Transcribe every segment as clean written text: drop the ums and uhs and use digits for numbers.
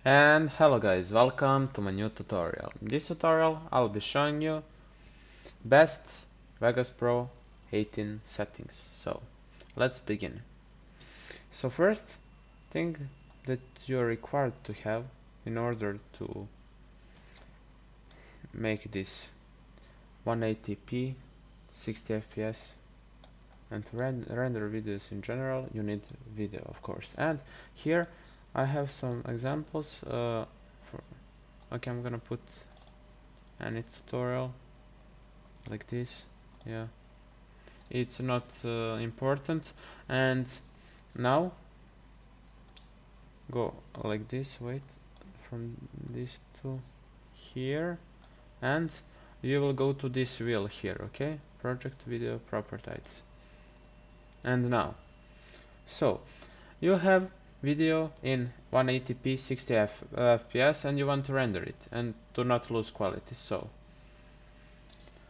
And hello guys, welcome to my new tutorial. In this tutorial I'll be showing you best Vegas Pro 18 settings. So let's begin. So first thing that you're required to have in order to make this 180p 60 fps and to render videos in general, you need video, of course. And here I have some examples. Okay, I'm gonna put any tutorial like this. Yeah, it's not important. And now go like this, wait, from this to here, and you will go to this wheel here. Okay, project video properties. And now, so you have video in 180p 60 fps and you want to render it and to not lose quality. So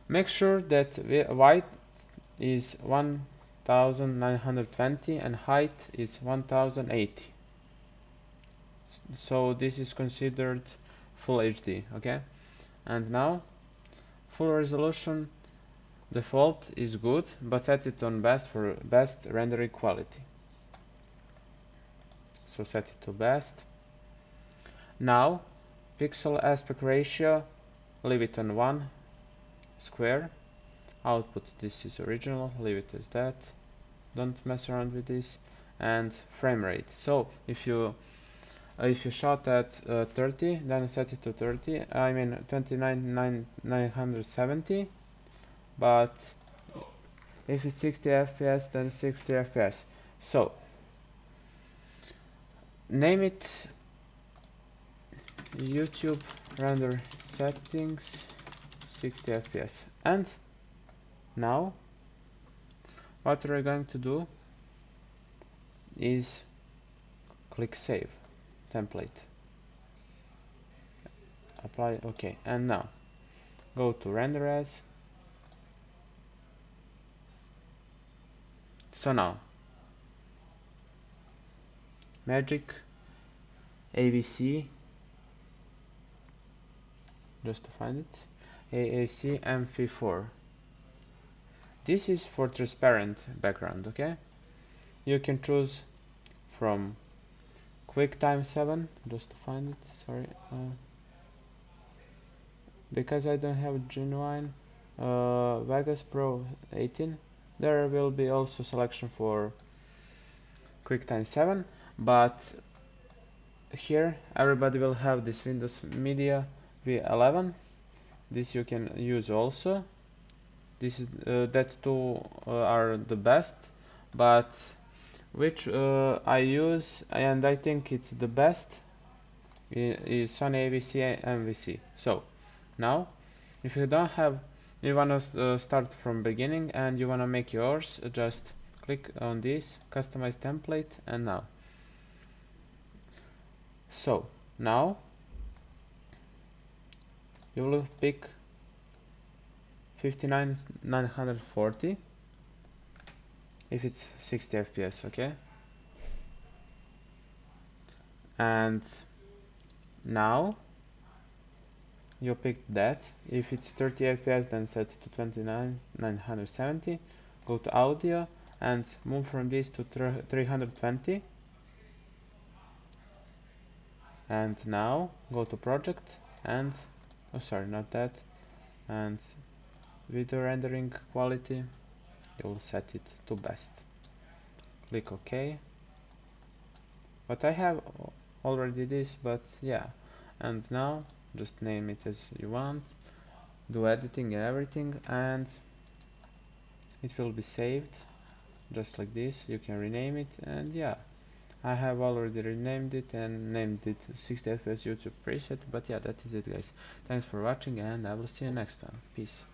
make sure that width is 1920 and height is 1080. So this is considered full HD, okay? And now full resolution default is good, but set it on best for best rendering quality. So set it to best. Now pixel aspect ratio, leave it on 1 square. Output, this is original, leave it as that, don't mess around with this. And frame rate, so if you shot at 30, then set it to 30, I mean 29,970, but if it's 60 fps then 60 fps. So name it YouTube render settings 60 fps. And now what we're going to do is click save template, apply, okay. And now go to render as. So now magic AVC, just to find it, AAC MP4. This is for transparent background, okay? You can choose from QuickTime 7, just to find it, sorry, because I don't have genuine Vegas Pro 18. There will be also selection for QuickTime 7, but here everybody will have this Windows Media V11. This you can use also. This is that two are the best, but which I use and I think it's the best is Sony AVC MVC. So now if you don't have, you wanna start from beginning and you wanna make yours, just click on this customize template. And now, so now you will pick 59,940 if it's 60 fps, okay? And now you picked that. If it's 30 fps then set it to 29,970. Go to audio and move from this to 320. And now go to project and, oh sorry, not that, and video rendering quality, you will set it to best. Click OK. But I have already this, but yeah. And now just name it as you want, do editing and everything, and it will be saved just like this. You can rename it, and yeah, I have already renamed it and named it 60 fps YouTube preset. But yeah, that is it guys. Thanks for watching and I will see you next time. Peace.